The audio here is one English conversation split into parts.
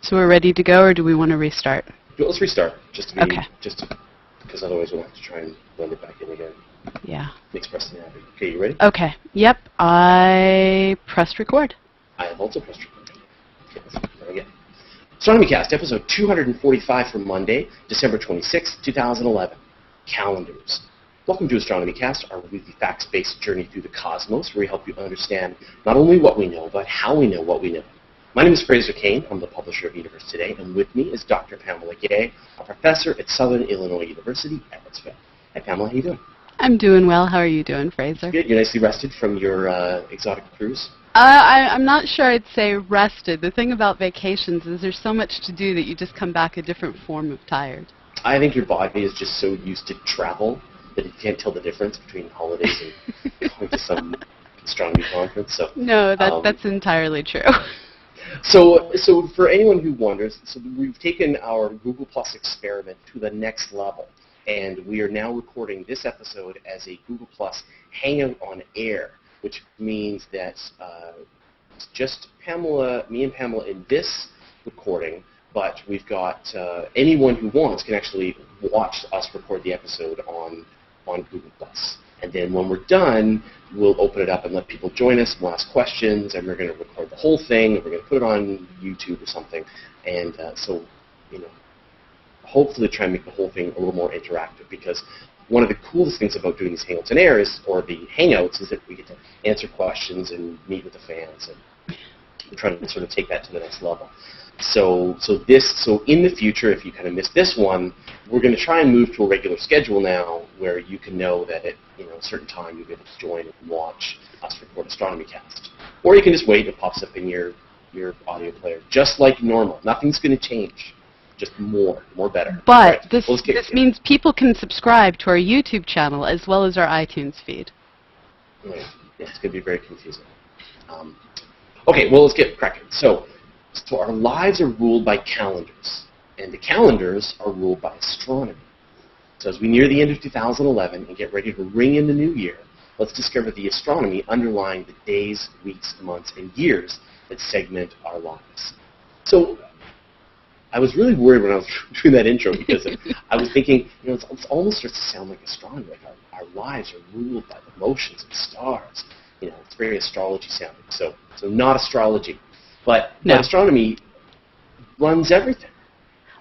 So we're ready to go, or do we want to restart? Let's restart, just Okay. because otherwise we'll have to try and blend it back in again. Yeah. Makes Preston happy. Okay, you ready? Okay. Yep. I pressed record. I have also pressed record. Okay, let's try again. Astronomy Cast, episode 245 for Monday, December 26, 2011. Calendars. Welcome to Astronomy Cast, our weekly facts-based journey through the cosmos, where we help you understand not only what we know, but how we know what we know. My name is Fraser Cain. I'm the publisher of Universe Today, and with me is Dr. Pamela Gay, a professor at Southern Illinois University, Edwardsville. Hi, Pamela. How you doing? I'm doing well. How are you doing, Fraser? Good. You're nicely rested from your exotic cruise? I'm not sure I'd say rested. The thing about vacations is there's so much to do that you just come back a different form of tired. I think your body is just so used to travel that you can't tell the difference between holidays and going to some astronomy conference. So no, that's entirely true. So for anyone who wonders, we've taken our Google Plus experiment to the next level, and we are now recording this episode as a Google Plus Hangout on air, which means that it's just me and Pamela in this recording, but we've got anyone who wants can actually watch us record the episode on Google Plus. And then when we're done, we'll open it up and let people join us, and we'll ask questions, and we're going to record the whole thing, and we're going to put it on YouTube or something. And hopefully try and make the whole thing a little more interactive, because one of the coolest things about doing these Hangouts on air or the Hangouts, is that we get to answer questions and meet with the fans, and we're trying to sort of take that to the next level. So in the future, if you kind of missed this one, we're going to try and move to a regular schedule now, where you can know that at a certain time you'll be able to join and watch us record Astronomy Cast. Or you can just wait; it pops up in your audio player, just like normal. Nothing's going to change, just more better. But right, this means people can subscribe to our YouTube channel as well as our iTunes feed. Right. Yeah, it's going to be very confusing. Okay, well, let's get cracking. So our lives are ruled by calendars, and the calendars are ruled by astronomy. So as we near the end of 2011 and get ready to ring in the new year, let's discover the astronomy underlying the days, weeks, months, and years that segment our lives. So I was really worried when I was doing that intro, because I was thinking, it almost starts to sound like astronomy, like our lives are ruled by the motions of stars. It's very astrology sounding. So not astrology. But astronomy runs everything.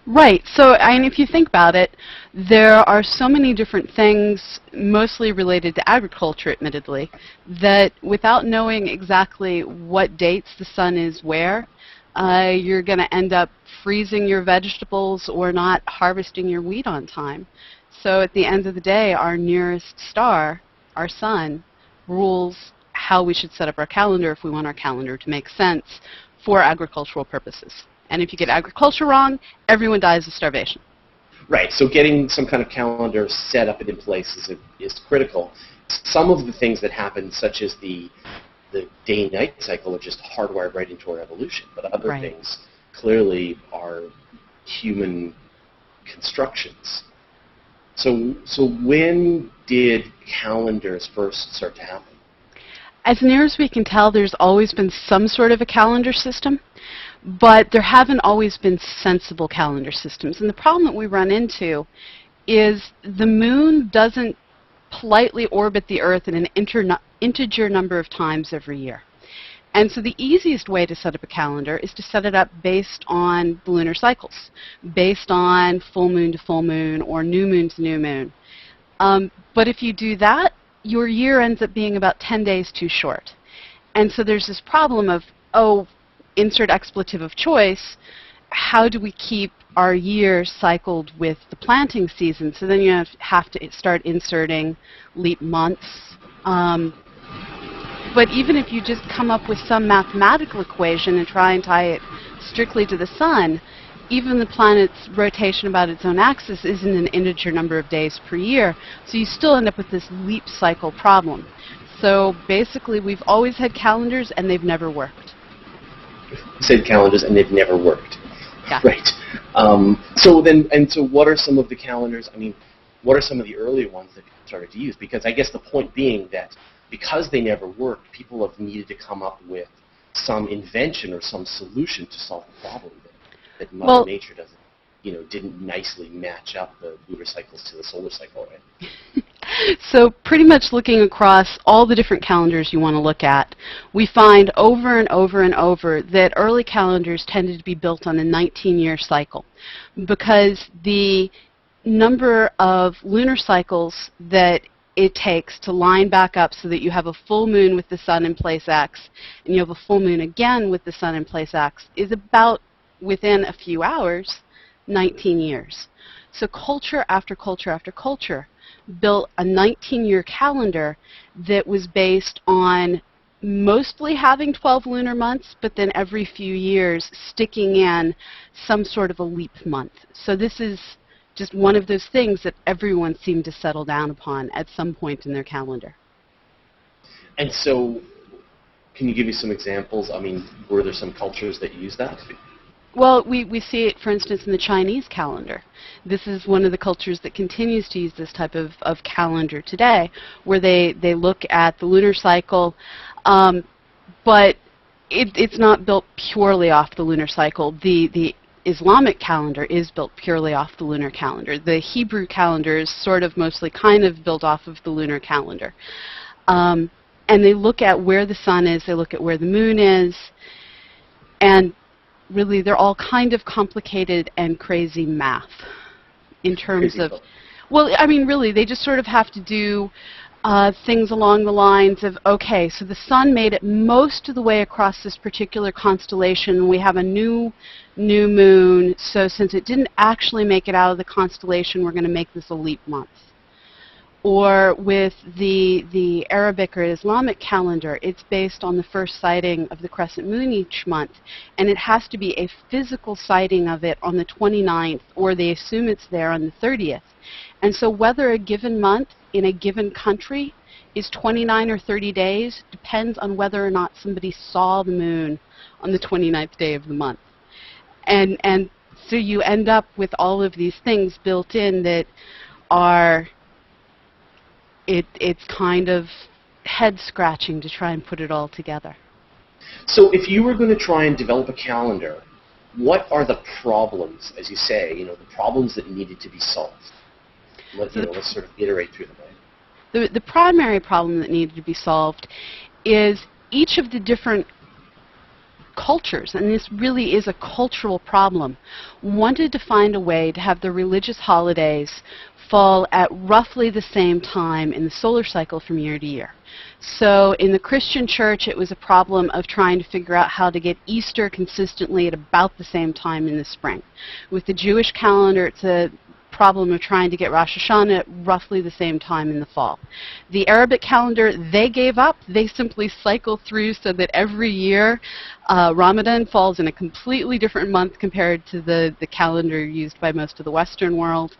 Right. So, if you think about it, there are so many different things, mostly related to agriculture, admittedly, that without knowing exactly what dates the sun is where, you're going to end up freezing your vegetables or not harvesting your wheat on time. So at the end of the day, our nearest star, our sun, rules how we should set up our calendar if we want our calendar to make sense for agricultural purposes. And if you get agriculture wrong, everyone dies of starvation. Right, so getting some kind of calendar set up and in place is critical. Some of the things that happen, such as the day-night cycle, are just hardwired right into our evolution. But other things clearly are human constructions. So when did calendars first start to happen? As near as we can tell, there's always been some sort of a calendar system, but there haven't always been sensible calendar systems. And the problem that we run into is the moon doesn't politely orbit the Earth in an integer number of times every year. And so the easiest way to set up a calendar is to set it up based on the lunar cycles, based on full moon to full moon or new moon to new moon. But if you do that, your year ends up being about 10 days too short. And so there's this problem of, insert expletive of choice, how do we keep our year cycled with the planting season? So then you have to start inserting leap months. But even if you just come up with some mathematical equation and try and tie it strictly to the sun, even the planet's rotation about its own axis isn't an integer number of days per year, so you still end up with this leap cycle problem. So basically, we've always had calendars, and they've never worked. You said calendars, and they've never worked. Yeah. Right. So what are some of the calendars? What are some of the earlier ones that people started to use? Because I guess the point being that because they never worked, people have needed to come up with some invention or some solution to solve the problem. that Mother Well, Nature doesn't, didn't nicely match up the lunar cycles to the solar cycle, right? so pretty much looking across all the different calendars you want to look at, we find over and over and over that early calendars tended to be built on a 19-year cycle because the number of lunar cycles that it takes to line back up so that you have a full moon with the sun in place X and you have a full moon again with the sun in place X is about, within a few hours, 19 years. So culture after culture after culture built a 19-year calendar that was based on mostly having 12 lunar months, but then every few years sticking in some sort of a leap month. So this is just one of those things that everyone seemed to settle down upon at some point in their calendar. And so, can you give me some examples? I mean, were there some cultures that used that? Well, we see it, for instance, in the Chinese calendar. This is one of the cultures that continues to use this type of calendar today, where they look at the lunar cycle, but it's not built purely off the lunar cycle. The Islamic calendar is built purely off the lunar calendar. The Hebrew calendar is sort of mostly kind of built off of the lunar calendar. And they look at where the sun is, they look at where the moon is, and really they're all kind of complicated and crazy math in terms of, well, I mean, really, they just sort of have to do things along the lines of, okay, so the sun made it most of the way across this particular constellation. We have a new moon, so since it didn't actually make it out of the constellation, we're going to make this a leap month. Or with the Arabic or Islamic calendar, it's based on the first sighting of the crescent moon each month, and it has to be a physical sighting of it on the 29th, or they assume it's there on the 30th. And so whether a given month in a given country is 29 or 30 days depends on whether or not somebody saw the moon on the 29th day of the month. And so you end up with all of these things built in that are, it's kind of head-scratching to try and put it all together. So if you were going to try and develop a calendar, what are the problems, as you say, the problems that needed to be solved? Let's sort of iterate through them. The primary problem that needed to be solved is each of the different cultures, and this really is a cultural problem, wanted to find a way to have the religious holidays fall at roughly the same time in the solar cycle from year to year. So in the Christian church, it was a problem of trying to figure out how to get Easter consistently at about the same time in the spring. With the Jewish calendar, it's a problem of trying to get Rosh Hashanah at roughly the same time in the fall. The Arabic calendar, they gave up. They simply cycle through so that every year Ramadan falls in a completely different month compared to the calendar used by most of the Western world.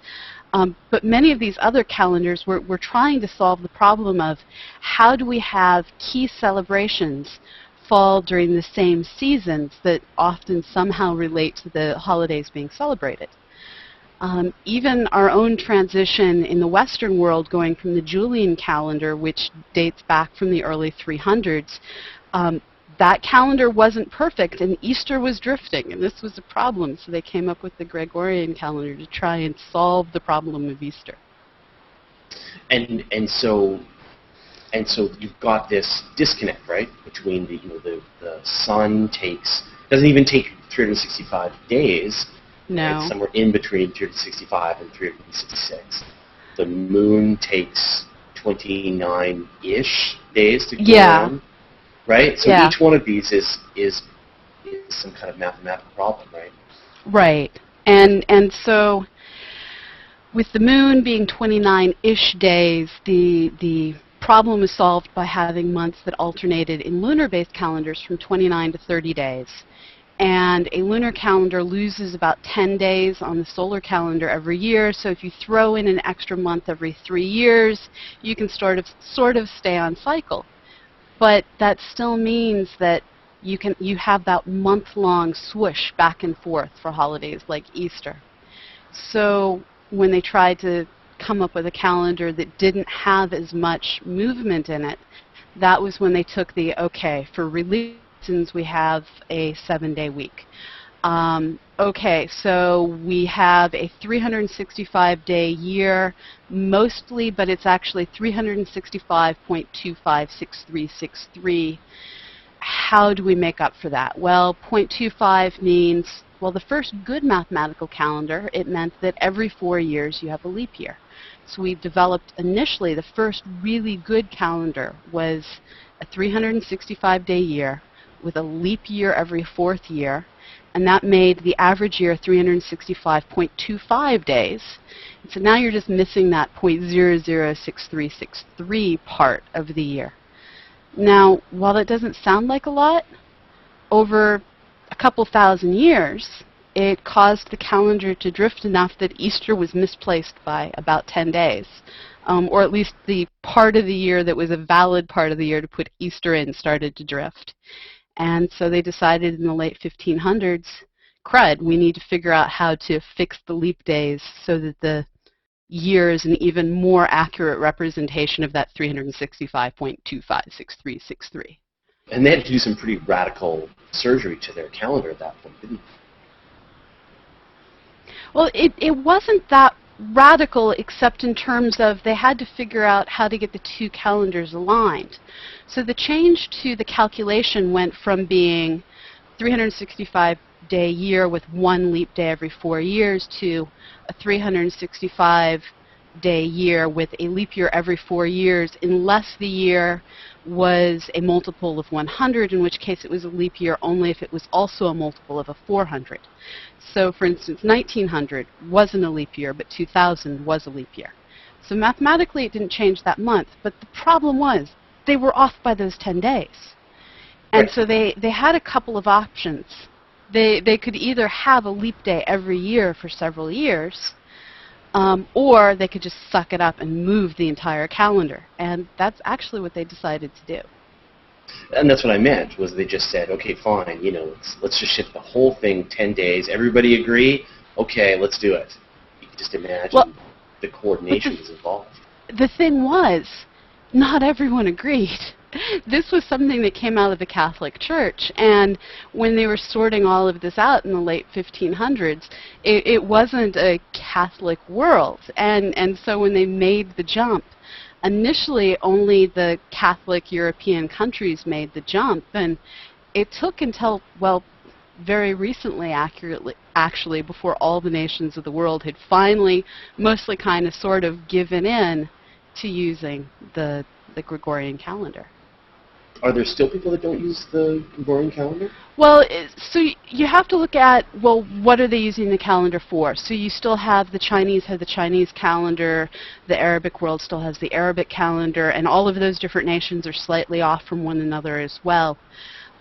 But many of these other calendars were trying to solve the problem of how do we have key celebrations fall during the same seasons that often somehow relate to the holidays being celebrated. Even our own transition in the Western world, going from the Julian calendar, which dates back from the early 300s, that calendar wasn't perfect, and Easter was drifting, and this was a problem, so they came up with the Gregorian calendar to try and solve the problem of Easter. And so you've got this disconnect, right, between the sun doesn't even take 365 days. No. It's somewhere in between 365 and 366. The moon takes 29-ish days to go on, right? So each one of these is some kind of mathematical problem, right? Right. And so with the moon being 29-ish days, the problem was solved by having months that alternated in lunar-based calendars from 29 to 30 days. And a lunar calendar loses about 10 days on the solar calendar every year, so if you throw in an extra month every 3 years, you can sort of stay on cycle. But that still means that you have that month-long swoosh back and forth for holidays like Easter. So when they tried to come up with a calendar that didn't have as much movement in it, that was when they took okay, for religions we have a 7-day week. Okay, so we have a 365-day year mostly, but it's actually 365.256363. How do we make up for that? Well, 0.25 means, well, the first good mathematical calendar, it meant that every 4 years you have a leap year. So we developed initially, the first really good calendar was a 365-day year with a leap year every 4th year, and that made the average year 365.25 days. And so now you're just missing that 0.006363 part of the year. Now, while that doesn't sound like a lot, over a couple thousand years, it caused the calendar to drift enough that Easter was misplaced by about 10 days. Or at least the part of the year that was a valid part of the year to put Easter in started to drift. And so they decided in the late 1500s, crud, we need to figure out how to fix the leap days so that the year is an even more accurate representation of that 365.256363. And they had to do some pretty radical surgery to their calendar at that point, didn't they? Well, it wasn't that radical, except in terms of they had to figure out how to get the two calendars aligned. So the change to the calculation went from being 365-day year with one leap day every 4 years to a 365-day year with a leap year every 4 years, unless the year was a multiple of 100, in which case it was a leap year only if it was also a multiple of a 400. So, for instance, 1900 wasn't a leap year, but 2000 was a leap year. So mathematically it didn't change that month, but the problem was they were off by those 10 days. And so they had a couple of options. They could either have a leap day every year for several years, or they could just suck it up and move the entire calendar. And that's actually what they decided to do. And that's what I meant, was they just said, okay, fine, you know, let's just shift the whole thing 10 days. Everybody agree? Okay, let's do it. You can just imagine the coordination was involved. The thing was, not everyone agreed. This was something that came out of the Catholic Church, and when they were sorting all of this out in the late 1500s, it wasn't a Catholic world. And so when they made the jump, initially only the Catholic European countries made the jump, and it took until, well, very recently, actually, before all the nations of the world had finally, mostly kind of sort of given in to using the Gregorian calendar. Are there still people that don't use the Gregorian calendar? Well, so you have to look at, well, what are they using the calendar for? So you still have the Chinese have the Chinese calendar, the Arabic world still has the Arabic calendar, and all of those different nations are slightly off from one another as well.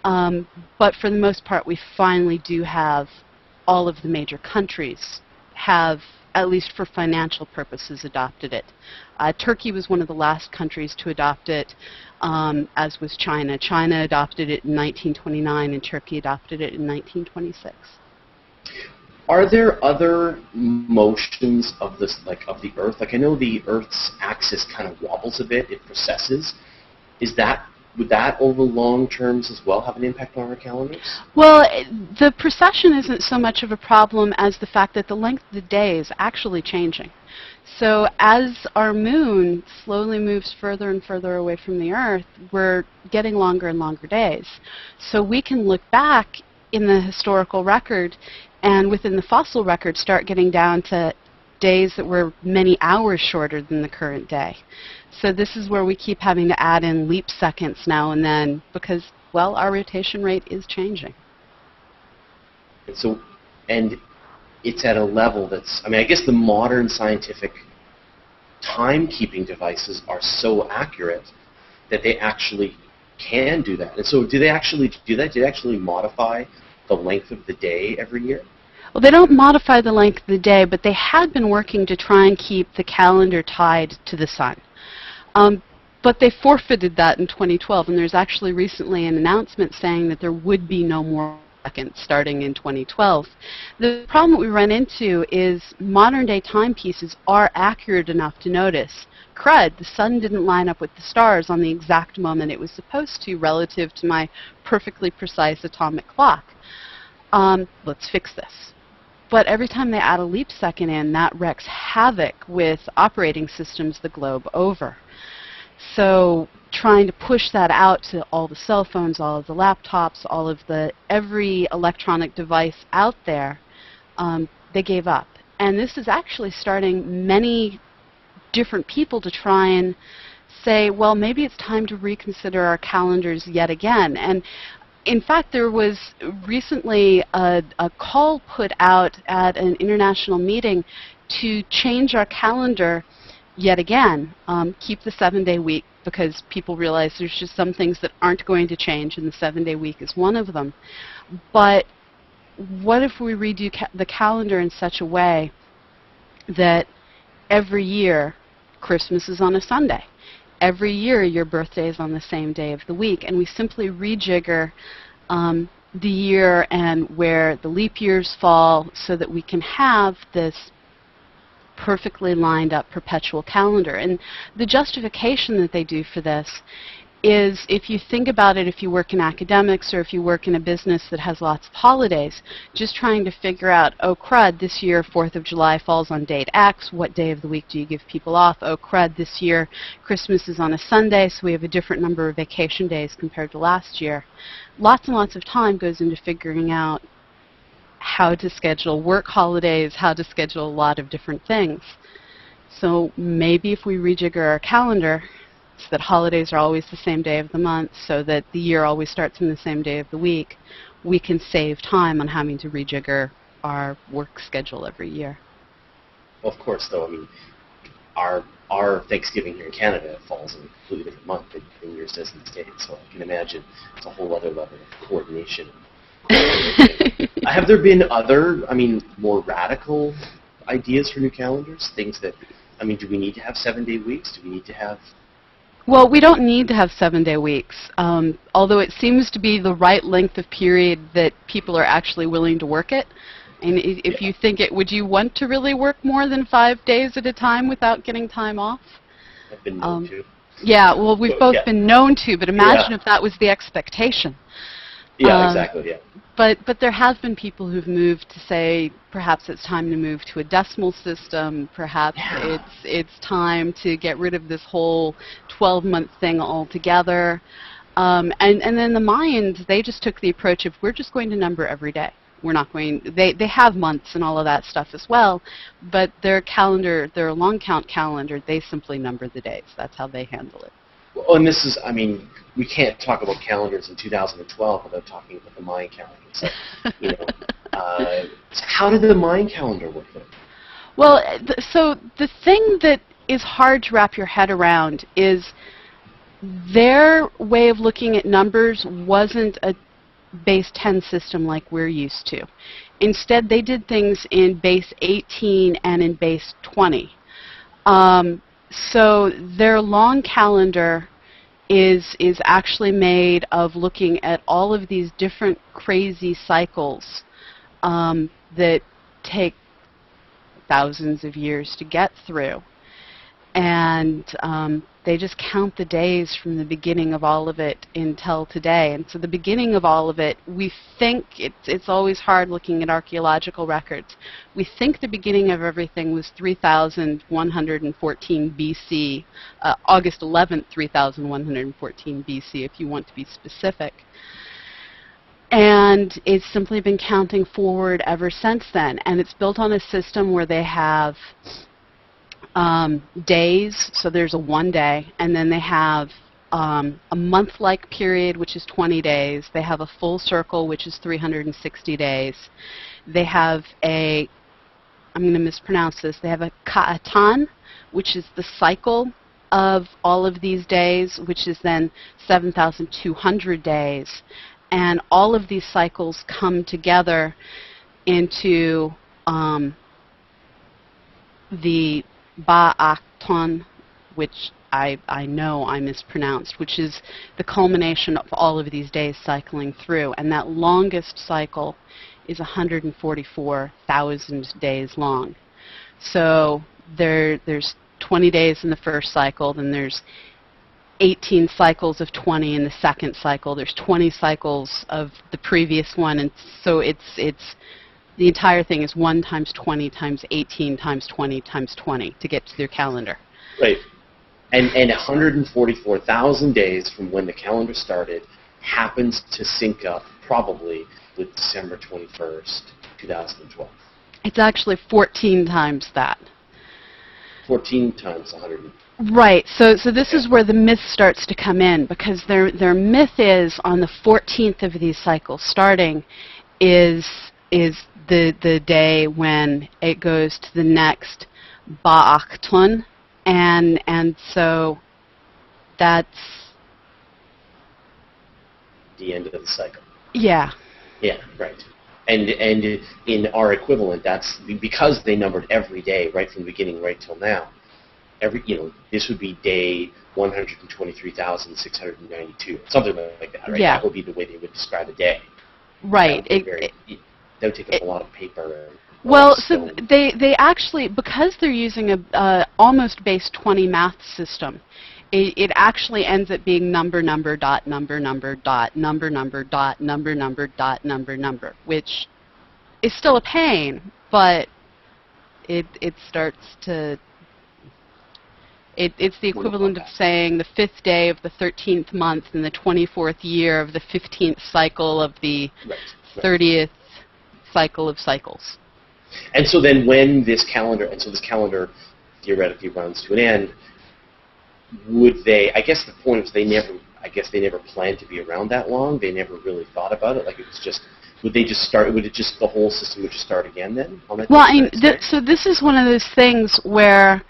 But for the most part, we finally do have all of the major countries have, at least for financial purposes, adopted it. Turkey was one of the last countries to adopt it, as was China. China adopted it in 1929, and Turkey adopted it in 1926. Are there other motions of this, like of the Earth? Like I know the Earth's axis kind of wobbles a bit; it precesses. Would that over long terms as well have an impact on our calendars? Well, the precession isn't so much of a problem as the fact that the length of the day is actually changing. So as our moon slowly moves further and further away from the Earth, we're getting longer and longer days. So we can look back in the historical record and within the fossil record start getting down to days that were many hours shorter than the current day. So this is where we keep having to add in leap seconds now and then because, well, our rotation rate is changing. And it's at a level that's, I mean, I guess the modern scientific timekeeping devices are so accurate that they actually can do that. And so do they actually do that? Do they actually modify the length of the day every year? Well, they don't modify the length of the day, but they had been working to try and keep the calendar tied to the sun. But they forfeited that in 2012, and there's actually recently an announcement saying that there would be no more seconds starting in 2012. The problem that we run into is modern-day timepieces are accurate enough to notice, crud, the sun didn't line up with the stars on the exact moment it was supposed to relative to my perfectly precise atomic clock. Let's fix this. But every time they add a leap second in, that wreaks havoc with operating systems the globe over. So trying to push that out to all the cell phones, all of the laptops, every electronic device out there, they gave up. And this is actually starting many different people to try and say, well, maybe it's time to reconsider our calendars yet again. And in fact, there was recently a call put out at an international meeting to change our calendar yet again, keep the 7-day week, because people realize there's just some things that aren't going to change, and the 7-day week is one of them. But what if we redo the calendar in such a way that every year Christmas is on a Sunday? Every year your birthday is on the same day of the week, and we simply rejigger the year and where the leap years fall so that we can have this perfectly lined up perpetual calendar. And the justification that they do for this is, if you think about it, if you work in academics or if you work in a business that has lots of holidays, just trying to figure out, oh crud, this year 4th of July falls on date X, what day of the week do you give people off? Oh crud, this year Christmas is on a Sunday, so we have a different number of vacation days compared to last year. Lots and lots of time goes into figuring out how to schedule work holidays, how to schedule a lot of different things. So maybe if we rejigger our calendar so that holidays are always the same day of the month, so that the year always starts on the same day of the week, we can save time on having to rejigger our work schedule every year. Well, of course, though, I mean, our Thanksgiving here in Canada falls in a completely different month than yours does in the States, so I can imagine it's a whole other level of coordination. Have there been other, more radical ideas for new calendars? Things that, do we need to have 7-day weeks? Do we need to have... Well, we don't need to have 7-day weeks, although it seems to be the right length of period that people are actually willing to work it. And if you think it, would you want to really work more than 5 days at a time without getting time off? I've been known to. Yeah, well, we've both been known to, but imagine if that was the expectation. Yeah, exactly, yeah. But there have been people who've moved to say perhaps it's time to move to a decimal system, perhaps it's time to get rid of this whole 12-month thing altogether. And then the Mayans, they just took the approach of, we're just going to number every day. We're not going, they have months and all of that stuff as well, but their calendar, their long count calendar, they simply number the days. That's how they handle it. Well, and this is, we can't talk about calendars in 2012 without talking about the Mayan calendar. So, so how did the Mayan calendar work then? Well, so the thing that is hard to wrap your head around is their way of looking at numbers wasn't a base 10 system like we're used to. Instead, they did things in base 18 and in base 20. So their long calendar is actually made of looking at all of these different crazy cycles that take thousands of years to get through. And they just count the days from the beginning of all of it until today. And so the beginning of all of it, we think, it's always hard looking at archaeological records, we think the beginning of everything was 3114 BC, August 11th, 3114 BC, if you want to be specific. And it's simply been counting forward ever since then. And it's built on a system where they have days, so there's a 1 day, and then they have a month-like period, which is 20 days. They have a full circle, which is 360 days. They have I'm going to mispronounce this, they have a ka'atan, which is the cycle of all of these days, which is then 7,200 days. And all of these cycles come together into the Ba'aton, which I know I mispronounced, which is the culmination of all of these days cycling through. And that longest cycle is 144,000 days long. So there's 20 days in the first cycle, then there's 18 cycles of 20 in the second cycle. There's 20 cycles of the previous one, and so it's the entire thing is 1 times 20 times 18 times 20 times 20 to get to their calendar. Right. And 144,000 days from when the calendar started happens to sync up probably with December 21st, 2012. It's actually 14 times that. 14 times 100. Right. So this is where the myth starts to come in, because their myth is on the 14th of these cycles starting is the day when it goes to the next Ba'achtun, and so that's the end of the cycle. Yeah. Yeah, right. And in our equivalent, that's because they numbered every day right from the beginning right till now. This would be day 123,692, something like that, right? Yeah. That would be the way they would describe a day. Right. That would take up a lot of paper. Well, so they actually, because they're using a almost base 20 math system, it actually ends up being number dot number dot number dot number dot number, which is still a pain, but it starts to. It's the equivalent of saying the 5th day of the 13th month in the 24th year of the 15th cycle of the 30th cycle of cycles. And so then when this calendar theoretically runs to an end, would they, I guess the point is they never planned to be around that long. They never really thought about it. Like it was just, the whole system would just start again then? Well, I mean, so this is one of those things where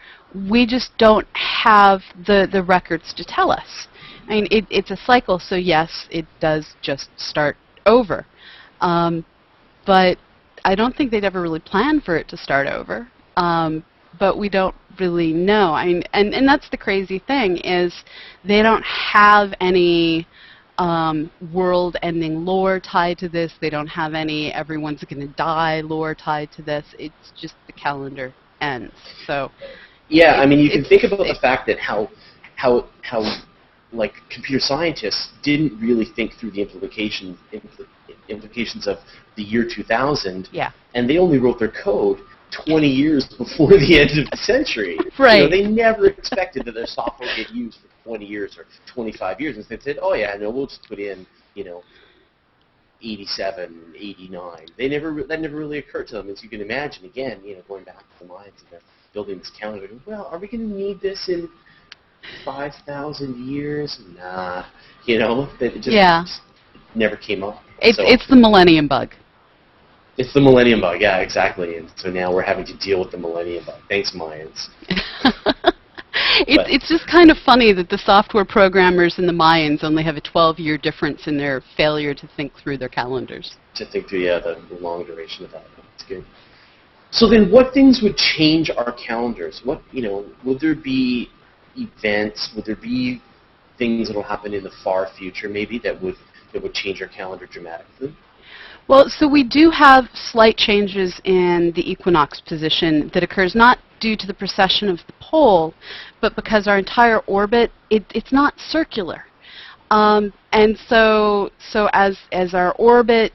we just don't have the records to tell us. I mean, it's a cycle, so yes, it does just start over. But I don't think they'd ever really plan for it to start over. But we don't really know. I mean, and that's the crazy thing, is they don't have any world-ending lore tied to this. They don't have any everyone's going to die lore tied to this. It's just the calendar ends. So. Yeah, I mean, you can think about the fact that how like computer scientists didn't really think through the implications of the year 2000. Yeah. And they only wrote their code 20 years before the end of the century. Right. They never expected that their software would get used for 20 years or 25 years. Instead, they said, oh yeah, no, we'll just put in, 87, 89. That never really occurred to them. As you can imagine, again, going back to the Mayans and they're building this calendar. Well, are we going to need this in 5,000 years? Nah. It just never came up. It's the millennium bug. It's the millennium bug, yeah, exactly. And so now we're having to deal with the millennium bug. Thanks, Mayans. It's just kind of funny that the software programmers and the Mayans only have a 12-year difference in their failure to think through their calendars. To think through, the long duration of that. That's good. So then what things would change our calendars? Would there be events, would there be things that will happen in the far future maybe that would change our calendar dramatically? Well, so we do have slight changes in the equinox position that occurs not due to the precession of the pole, but because our entire orbit, it's not circular. And so as our orbit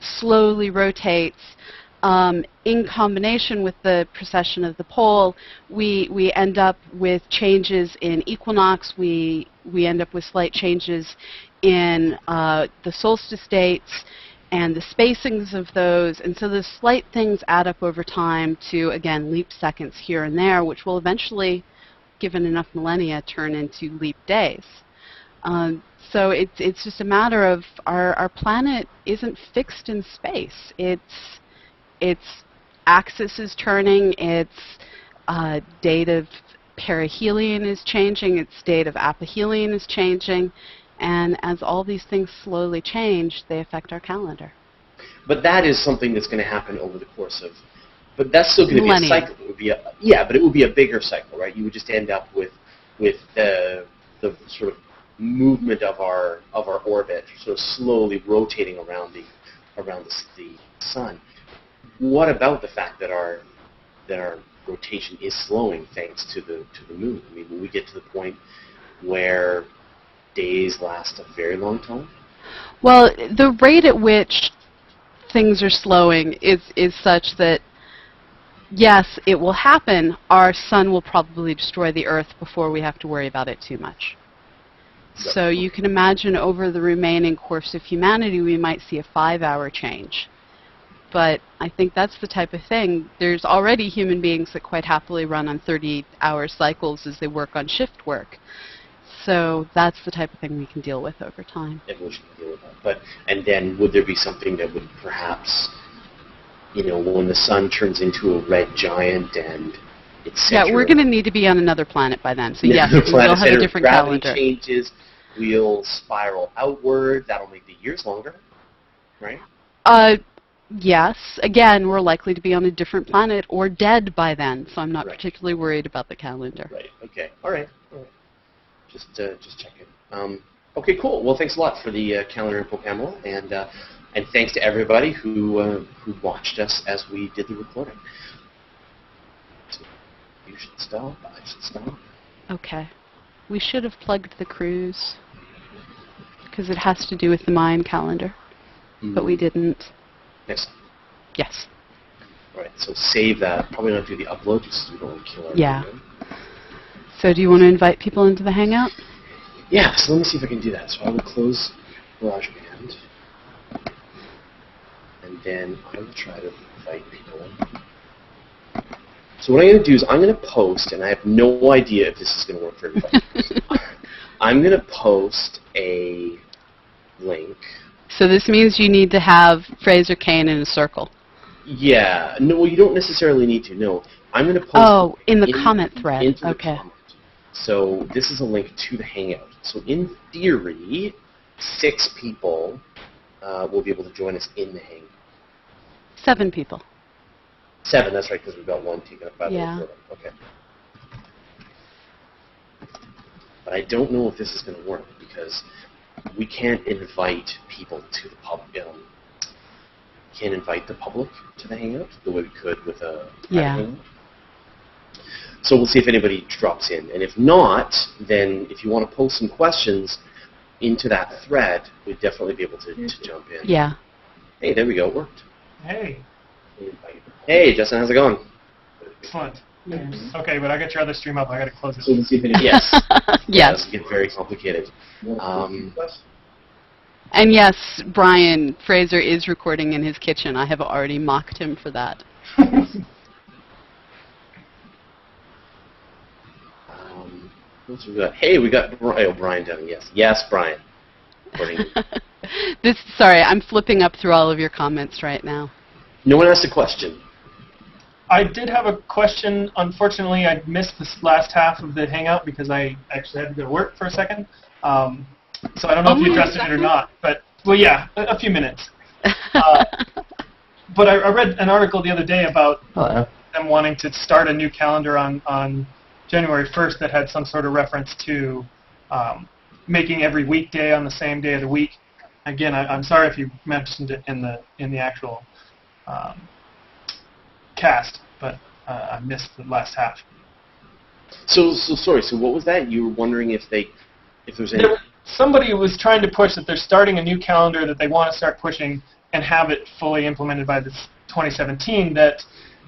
slowly rotates, in combination with the precession of the pole, we end up with changes in equinox. We end up with slight changes in the solstice dates and the spacings of those. And so those slight things add up over time to, again, leap seconds here and there, which will eventually, given enough millennia, turn into leap days. So it's just a matter of our planet isn't fixed in space. Its axis is turning, its date of perihelion is changing, its date of aphelion is changing, and as all these things slowly change, they affect our calendar. But that is something that's going to happen over the course of, but that's still going to be a cycle. It would be but it would be a bigger cycle, right? You would just end up with the sort of movement of our orbit, sort of slowly rotating around the sun. What about the fact that our rotation is slowing thanks to the moon? I mean, when we get to the point where days last a very long time? Well, the rate at which things are slowing is such that, yes, it will happen. Our sun will probably destroy the Earth before we have to worry about it too much. So you can imagine over the remaining course of humanity, we might see a 5-hour change. But I think that's the type of thing. There's already human beings that quite happily run on 30-hour cycles as they work on shift work. So that's the type of thing we can deal with over time. Evolution can deal with that. And then would there be something that would perhaps, when the sun turns into a red giant and it's Yeah, we're going to need to be on another planet by then. So yes, we'll have a different calendar. Gravity changes, we'll spiral outward. That'll make the years longer, right? Yes. Again, we're likely to be on a different planet or dead by then, so I'm not particularly worried about the calendar. Right. Okay. All right. Just checking. Okay. Cool. Well, thanks a lot for the calendar info, Pamela, and thanks to everybody who watched us as we did the recording. So you should stop. I should stop. Okay. We should have plugged the cruise because it has to do with the Mayan calendar, but we didn't. Next time. Yes. All right, so save that. Probably not do the upload just so we don't want to kill our video. So do you want to invite people into the Hangout? Yeah, so let me see if I can do that. So I will close GarageBand, and then I will try to invite people in. So what I'm going to do is I'm going to post, and I have no idea if this is going to work for everybody. I'm going to post a link. So this means you need to have Fraser, Cain in a circle. Yeah. No, you don't necessarily need to. No. I'm going to post in the comment thread. Into the okay. comment. So this is a link to the Hangout. So in theory, 6 people will be able to join us in the Hangout. 7 people. 7, that's right, because we've got 1 taken up by the recording. Okay. But I don't know if this is going to work because we can't invite people to the public. Can't invite the public to the Hangout the way we could with a private Hangout. So we'll see if anybody drops in. And if not, then if you want to post some questions into that thread, we'd definitely be able to jump in. Yeah. Hey, there we go. It worked. Hey. Hey, Justin, how's it going? Excellent. Okay, but I got your other stream up. I got to close it. So we'll see if anybody... Yes. Yes. This get very complicated. And yes, Brian, Fraser is recording in his kitchen. I have already mocked him for that. Hey, we got Brian down. Yes. Yes, Brian. Sorry, I'm flipping up through all of your comments right now. No one asked a question. I did have a question. Unfortunately, I missed this last half of the Hangout because I actually had to go to work for a second. So I don't know if you addressed it or not. But, well, yeah, a few minutes. But I read an article the other day about them wanting to start a new calendar on January 1st that had some sort of reference to making every weekday on the same day of the week. Again, I'm sorry if you mentioned it in the actual cast, but I missed the last half. So sorry. So what was that? You were wondering if there's any... Somebody was trying to push that they're starting a new calendar that they want to start pushing and have it fully implemented by this 2017, that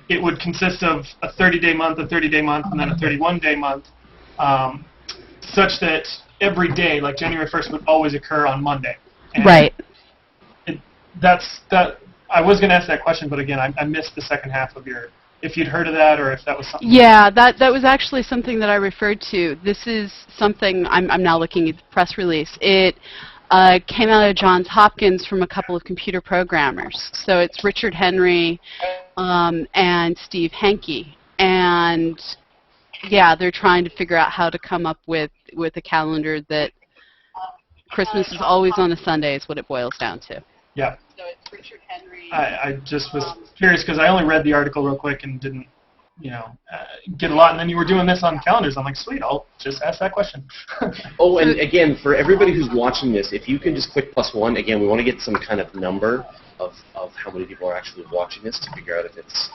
it would consist of a 30-day month, a 30-day month, and then a 31-day month, such that every day, like January 1st, would always occur on Monday. And right. I was going to ask that question, but again, I missed the second half of your... If you'd heard of that, or if that was something... Yeah, that was actually something that I referred to. This is something... I'm now looking at the press release. It came out of Johns Hopkins from a couple of computer programmers. So it's Richard Henry and Steve Henke. And, yeah, they're trying to figure out how to come up with a calendar that Christmas is always on a Sunday is what it boils down to. Yeah. So it's Richard Henry. I just was curious because I only read the article real quick and didn't, get a lot. And then you were doing this on calendars. I'm like, sweet, I'll just ask that question. Oh, and again, for everybody who's watching this, if you can just click +1, again, we want to get some kind of number of how many people are actually watching this to figure out if it's,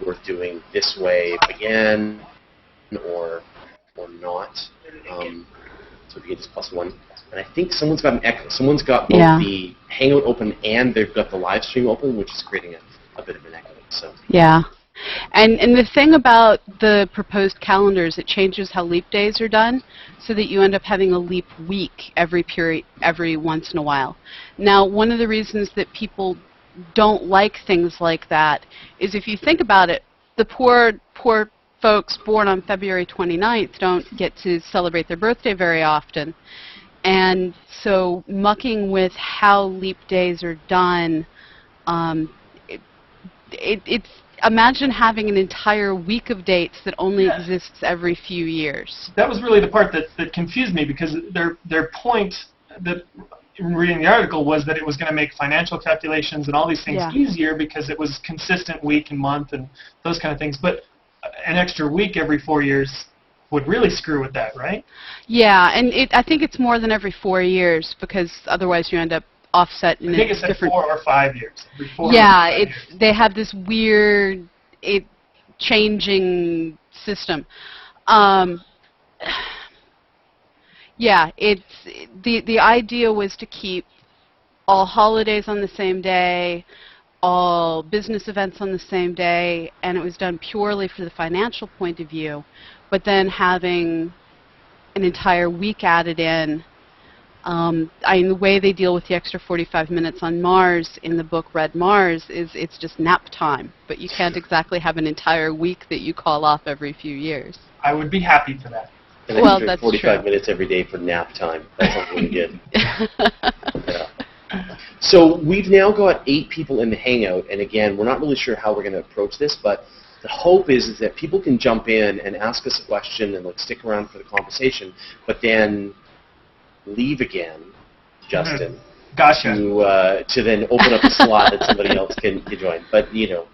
worth doing this way again, or or not. So if you get just +1. And I think someone's got an echo. Someone's got both the Hangout open and they've got the live stream open, which is creating a bit of an echo. So. Yeah. And the thing about the proposed calendars, it changes how leap days are done so that you end up having a leap week every once in a while. Now, one of the reasons that people don't like things like that is if you think about it, the poor folks born on February 29th don't get to celebrate their birthday very often. And so mucking with how leap days are done, it's imagine having an entire week of dates that only exists every few years. That was really the part that confused me, because their point that in reading the article was that it was going to make financial calculations and all these things easier because it was consistent week and month and those kind of things. But an extra week every 4 years would really screw with that, right? Yeah, and I think it's more than every 4 years, because otherwise you end up offset in I think it's different... 4 or 5 years. Every 4 yeah, or 5 years. They have this weird changing system. Yeah, the idea was to keep all holidays on the same day, all business events on the same day, and it was done purely for the financial point of view. But then having an entire week added in, the way they deal with the extra 45 minutes on Mars in the book Red Mars is it's just nap time, but you can't exactly have an entire week that you call off every few years. I would be happy for that. And well, that's 45 minutes every day for nap time. That sounds really good. Yeah. So we've now got 8 people in the Hangout, and again, we're not really sure how we're going to approach this, but the hope is that people can jump in and ask us a question and stick around for the conversation, but then leave again, Justin, gotcha. to then open up a slot that somebody else can join. But nothing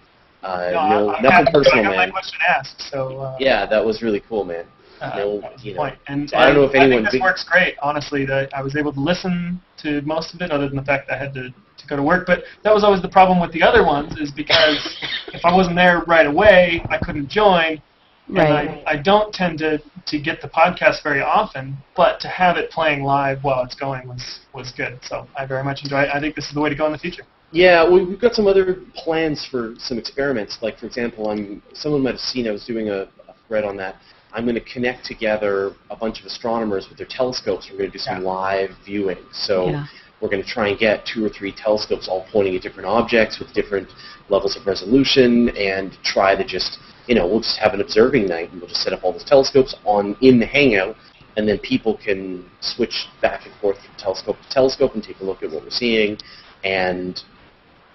personal, man. I got my question asked, so. Yeah, that was really cool, man. Point. And I don't know if anyone. I think this works great. Honestly, that I was able to listen to most of it, other than the fact that I had to go to work. But that was always the problem with the other ones, is because if I wasn't there right away, I couldn't join. Right. And I don't tend to get the podcast very often, but to have it playing live while it's going was good. So I very much enjoy it. I think this is the way to go in the future. Yeah, we've got some other plans for some experiments. Like, for example, someone might have seen I was doing a thread on that. I'm going to connect together a bunch of astronomers with their telescopes. We're going to do some live viewing. So we're going to try and get 2 or 3 telescopes all pointing at different objects with different levels of resolution, and try to just, we'll just have an observing night, and we'll just set up all those telescopes in the Hangout, and then people can switch back and forth from telescope to telescope and take a look at what we're seeing, and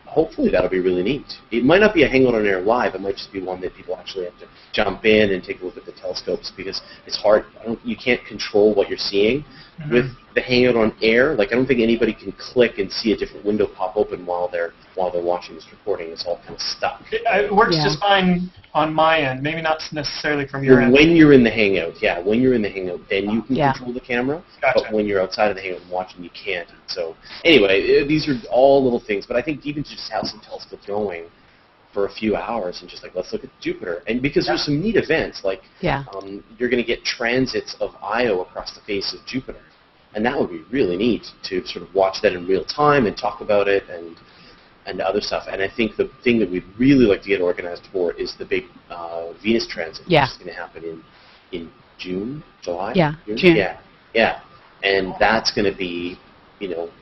hopefully that'll be really neat. It might not be a Hangout on Air live. It might just be one that people actually have to jump in and take a look at the telescopes, because it's hard. You can't control what you're seeing with the Hangout on Air. Like, I don't think anybody can click and see a different window pop open while they're watching this recording. It's all kind of stuck. It works just fine on my end. Maybe not necessarily from your end. When you're in the Hangout, when you're in the Hangout, then you can control the camera. Gotcha. But when you're outside of the Hangout and watching, you can't. So anyway, these are all little things. But I think even to just have some telescopes going for a few hours and just let's look at Jupiter. And because there's some neat events, you're going to get transits of Io across the face of Jupiter. And that would be really neat to sort of watch that in real time and talk about it and other stuff. And I think the thing that we'd really like to get organized for is the big Venus transit, which is going to happen in June, July? June. Yeah. And that's going to be,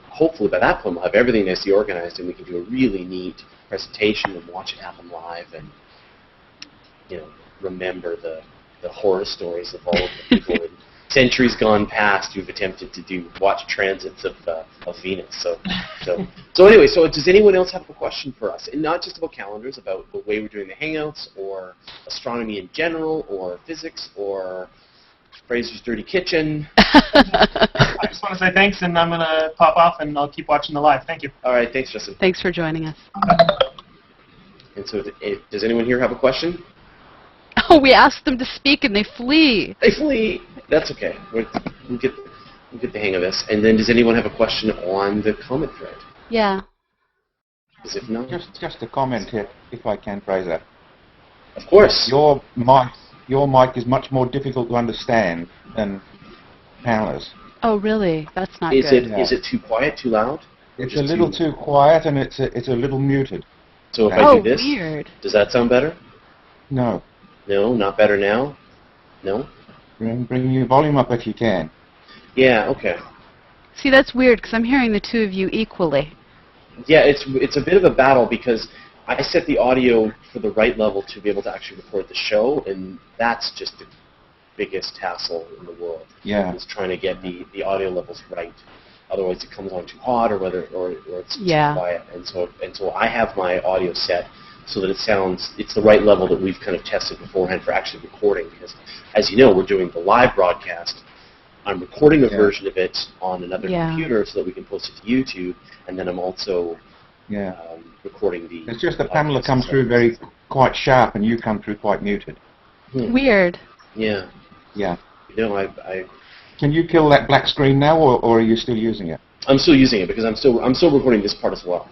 hopefully by that point we'll have everything nicely organized and we can do a really neat presentation and watch it happen live and, remember the horror stories of all of the people in centuries gone past who've attempted to watch transits of Venus. So anyway, does anyone else have a question for us? And not just about calendars, about the way we're doing the Hangouts, or astronomy in general, or physics, or Fraser's dirty kitchen. I just want to say thanks, and I'm going to pop off, and I'll keep watching the live. Thank you. All right, thanks, Justin. Thanks for joining us. And so, does anyone here have a question? Oh, we asked them to speak, and they flee. They flee. That's okay. We'll get the hang of this. And then, does anyone have a question on the comment thread? Yeah. Because if not, just a comment here, if I can, Fraser. Of course. Your your mic is much more difficult to understand than Paola's. Oh, really? That's not Is good. it is it too quiet, too loud? It's a little too quiet, and it's a little muted. So if I Oh, do this, weird. does that sound better? No. No, not better now? No? Bring your volume up if you can. Yeah, okay. See, that's weird because I'm hearing the two of you equally. Yeah, it's a bit of a battle because I set the audio for the right level to be able to actually record the show, and that's just the biggest hassle in the world. Yeah. Is trying to get the audio levels right. Otherwise, it comes on too hot, or it's too quiet. And so I have my audio set so that it's the right level that we've kind of tested beforehand for actually recording. Because, as you know, we're doing the live broadcast. I'm recording a version of it on another computer so that we can post it to YouTube, and then I'm also recording the. It's just that Pamela comes through quite sharp, and you come through quite muted. Weird. Yeah. Yeah. You know, I. Can you kill that black screen now, or are you still using it? I'm still using it because I'm still recording this part as well.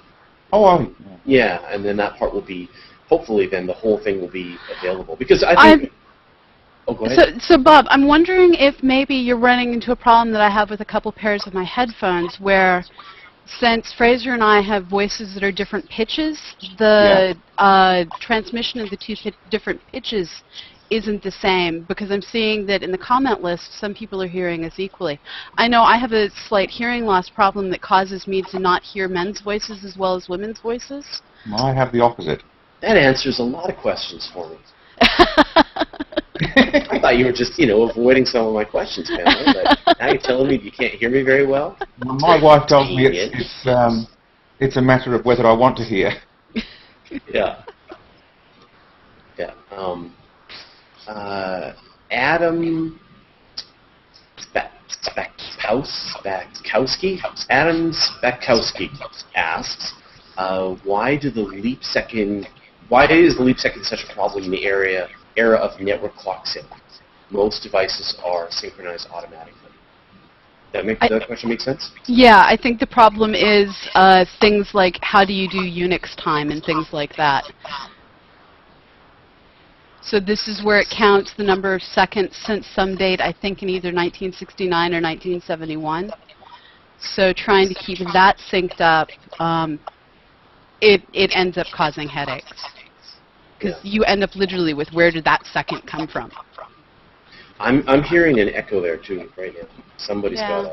Oh, are you? Yeah, and then that part will be, hopefully then the whole thing will be available. Because I think... Oh, go ahead. So Bob, I'm wondering if maybe you're running into a problem that I have with a couple pairs of my headphones where since Fraser and I have voices that are different pitches, the transmission of the two different pitches isn't the same, because I'm seeing that in the comment list some people are hearing us equally. I know I have a slight hearing loss problem that causes me to not hear men's voices as well as women's voices. I have the opposite. That answers a lot of questions for me. I thought you were just, avoiding some of my questions, Pamela, but now you're telling me you can't hear me very well? My wife tells me it's a matter of whether I want to hear. Yeah. Yeah. Adam Spakowski asks, why is the leap second such a problem in the era of network clock sync? Most devices are synchronized automatically. Does that question make sense? Yeah, I think the problem is things like how do you do Unix time and things like that. So this is where it counts the number of seconds since some date, I think in either 1969 or 1971. So trying to keep that synced up, it ends up causing headaches. Because you end up literally with where did that second come from? I'm hearing an echo there too right now. Somebody's got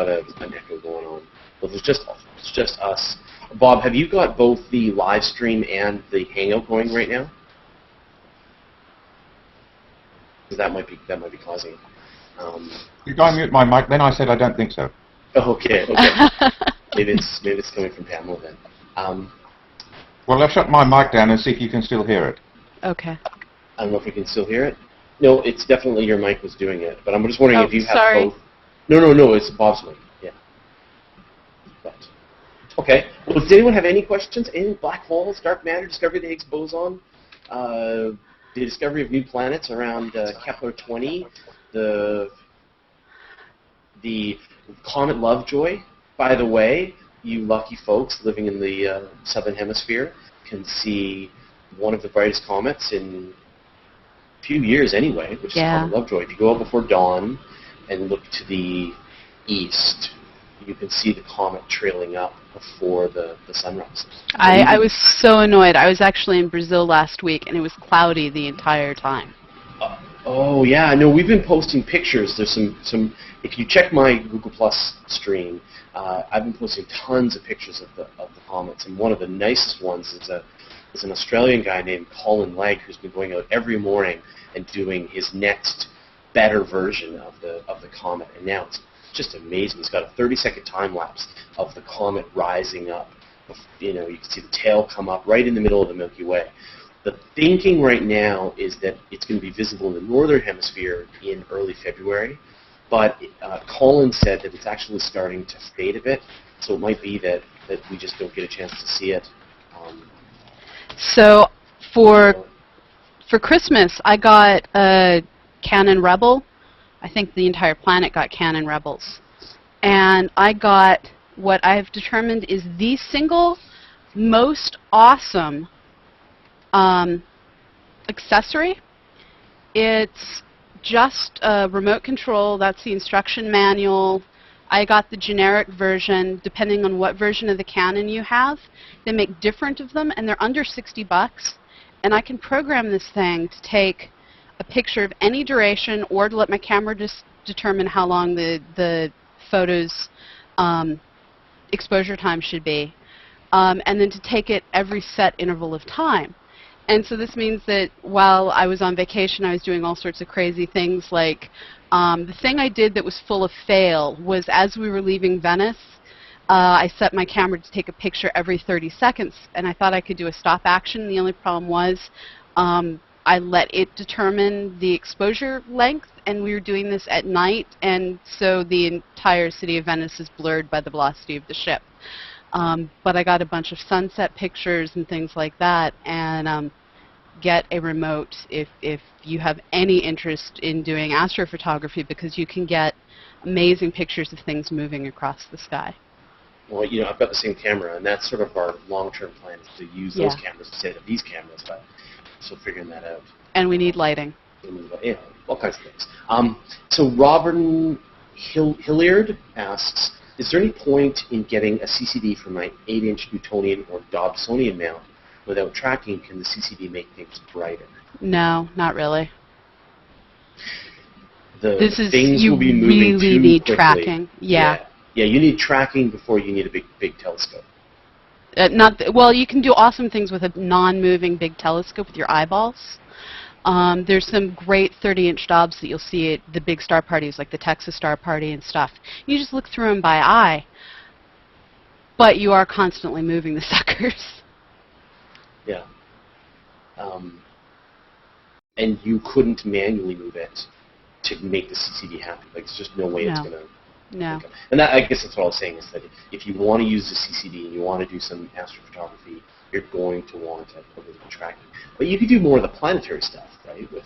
an echo going on. Well, it's just us. Bob, have you got both the live stream and the Hangout going right now? Because that might be causing it. Did I mute my mic? Then I said I don't think so. Oh, okay. maybe it's coming from Pamela then. Well, I'll shut my mic down and see if you can still hear it. Okay. I don't know if we can still hear it. No, it's definitely your mic was doing it. But I'm just wondering if you have both. No, it's Bob's mic. Yeah. But, okay. Well, does anyone have any questions? Any black holes, dark matter, discovery of the Higgs boson, the discovery of new planets around Kepler 20, the comet Lovejoy? By the way, you lucky folks living in the southern hemisphere can see one of the brightest comets in a few years anyway, which is Comet Lovejoy. If you go out before dawn and look to the east, you can see the comet trailing up before the sunrise. I was so annoyed. I was actually in Brazil last week, and it was cloudy the entire time. Oh yeah, no, we've been posting pictures. There's some. If you check my Google Plus stream, I've been posting tons of pictures of the comets, and one of the nicest ones is an Australian guy named Colin Legg who's been going out every morning and doing his next better version of the comet, and now it's just amazing. He's got a 30-second time lapse of the comet rising up. You can see the tail come up right in the middle of the Milky Way. The thinking right now is that it's going to be visible in the northern hemisphere in early February, but Colin said that it's actually starting to fade a bit, so it might be that we just don't get a chance to see it. So for Christmas, I got a Canon Rebel. I think the entire planet got Canon Rebels. And I got what I've determined is the single most awesome accessory. It's just a remote control. That's the instruction manual. I got the generic version. Depending on what version of the Canon you have, they make different of them, and they're under 60 bucks. And I can program this thing to take a picture of any duration, or to let my camera just determine how long the photo's exposure time should be, and then to take it every set interval of time. And so this means that while I was on vacation, I was doing all sorts of crazy things, like the thing I did that was full of fail was, as we were leaving Venice, I set my camera to take a picture every 30 seconds, and I thought I could do a stop action. The only problem was I let it determine the exposure length, and we were doing this at night, and so the entire city of Venice is blurred by the velocity of the ship. But I got a bunch of sunset pictures and things like that, and get a remote if you have any interest in doing astrophotography, because you can get amazing pictures of things moving across the sky. Well, you know, I've got the same camera, and that's sort of our long-term plan, is to use those cameras instead of these cameras, but still figuring that out. And we need lighting. Yeah, all kinds of things. So Robin Hilliard asks, is there any point in getting a CCD for my 8-inch Newtonian or Dobsonian mount without tracking? Can the CCD make things brighter? No, not really. This is, you will be moving really too need quickly. Tracking. Yeah. Yeah, you need tracking before you need a big telescope. Well, you can do awesome things with a non-moving big telescope with your eyeballs. There's some great 30-inch Dobs that you'll see at the big star parties, like the Texas Star Party and stuff. You just look through them by eye, but you are constantly moving the suckers. Yeah. And you couldn't manually move it to make the CCD happen. Like, there's just no way it's going to... No. And that, I guess that's what I was saying, is that if you want to use the CCD and you want to do some astrophotography, you're going to want a little bit of tracking. But you could do more of the planetary stuff, right, with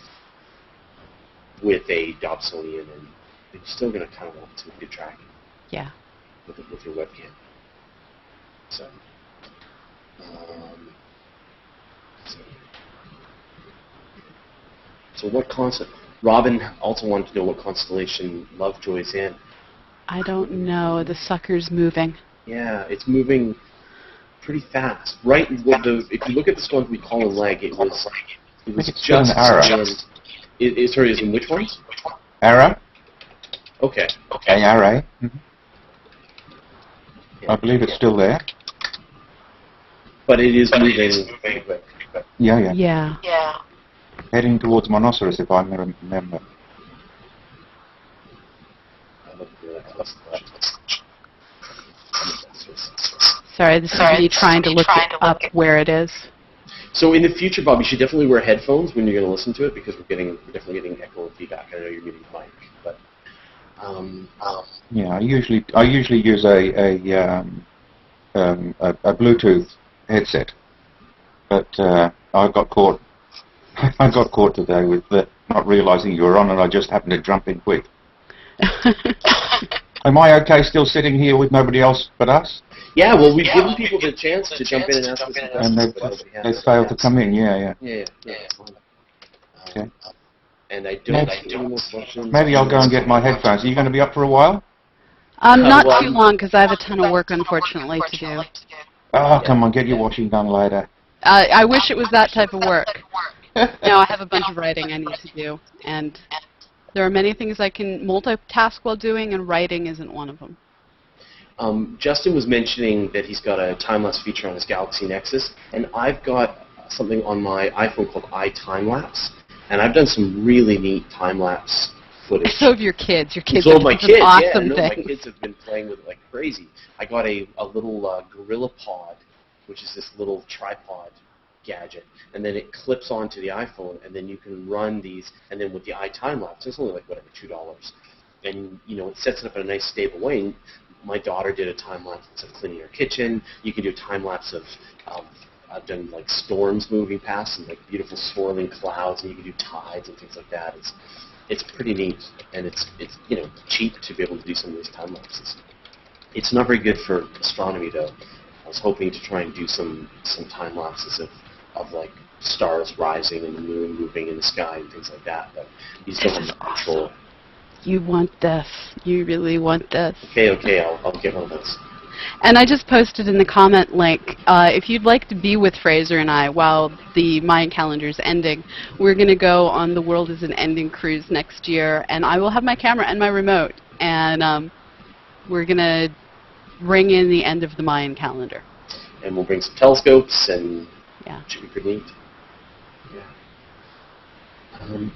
a Dobsonian, and you're still going to kind of want some good tracking. Yeah. With your webcam. So what concept? Robin also wanted to know what constellation Lovejoy's in. I don't know. The sucker's moving. Yeah, it's moving pretty fast. Right, if you look at the storm we call in leg, it was just Ara. Sorry, is in which ones? Ara. Okay. ARA. Mm-hmm. Yeah. I believe it's still there. But it is moving pretty quick. Yeah. Heading towards Monoceros, if I remember. Sorry, this is me trying to look up where it is. So in the future, Bob, you should definitely wear headphones when you're going to listen to it, because we're definitely getting echo and feedback. I know you're muting the mic, but yeah, I usually use a Bluetooth headset, but I got caught. I got caught today with not realizing you were on, and I just happened to jump in quick. Am I okay still sitting here with nobody else but us? Yeah, well, we've given people the chance to jump in and ask us questions. And they failed to come in, yeah. Okay. And I don't see any more questions. Maybe I'll go and get my headphones. Are you going to be up for a while? Not too long, because I have a ton of work, unfortunately, to do. Oh, come on, get your washing done later. I wish it was that type of work. No, I have a bunch of writing I need to do, and there are many things I can multitask while doing, and writing isn't one of them. Justin was mentioning that he's got a time-lapse feature on his Galaxy Nexus, and I've got something on my iPhone called iTimelapse, and I've done some really neat time-lapse footage. So have your kids. Your kids so are my doing kids, awesome my things. kids have been playing with it like crazy. I got a little Gorilla Pod, which is this little tripod gadget, and then it clips onto the iPhone, and then you can run these, and then with the iTimelapse, it's only like, whatever, $2. And, you know, it sets it up in a nice, stable way. And my daughter did a time-lapse of cleaning her kitchen. You can do a time-lapse of, I've done, like, storms moving past and, like, beautiful swirling clouds, and you can do tides and things like that. It's pretty neat, and it's you know, cheap to be able to do some of these time-lapses. It's not very good for astronomy, though. I was hoping to try and do some time-lapses of like stars rising and the moon moving in the sky and things like that. But you still have no control. You want this. You really want this. Okay, I'll get one of those. And I just posted in the comment link, if you'd like to be with Fraser and I while the Mayan calendar is ending, we're going to go on the World is an Ending cruise next year, and I will have my camera and my remote, and we're going to bring in the end of the Mayan calendar. And we'll bring some telescopes, and yeah, it should be pretty neat. Yeah.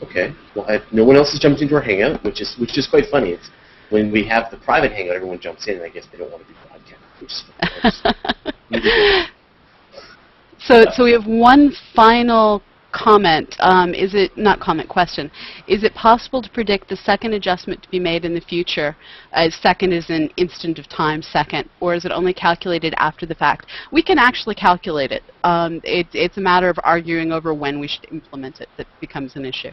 Okay. Well, no one else has jumped into our Hangout, which is quite funny. It's when we have the private Hangout, everyone jumps in, and I guess they don't want to be broadcast. So we have one final comment. Is it not comment, question? Is it possible to predict the second adjustment to be made in the future? Second is an instant of time second, or is it only calculated after the fact? We can actually calculate it. It's a matter of arguing over when we should implement it that becomes an issue.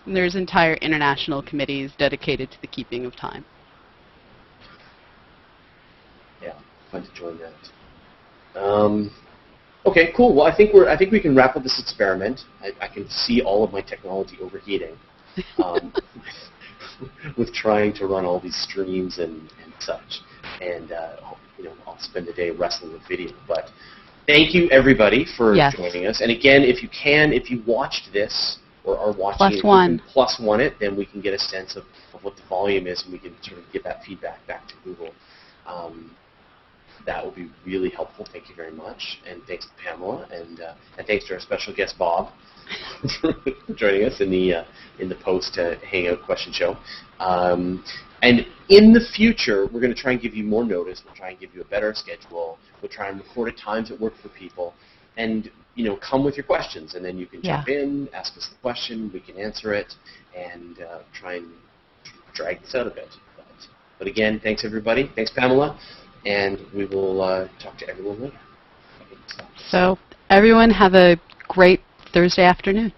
And there's entire international committees dedicated to the keeping of time. Yeah, fun to join that. Okay, cool. Well, I think we can wrap up this experiment. I can see all of my technology overheating with trying to run all these streams and such. And I'll spend the day wrestling with video. But thank you everybody for joining us. And again, if you watched this or are watching it, +1 it, then we can get a sense of what the volume is, and we can sort of get that feedback back to Google. That will be really helpful. Thank you very much, and thanks to Pamela, and thanks to our special guest Bob for joining us in the post Hangout question show. And in the future, we're going to try and give you more notice. We'll try and give you a better schedule. We'll try and record at times that work for people, and come with your questions, and then you can jump in, ask us the question, we can answer it, and try and drag this out a bit. But again, thanks everybody. Thanks Pamela. And we will talk to everyone later. So everyone have a great Thursday afternoon.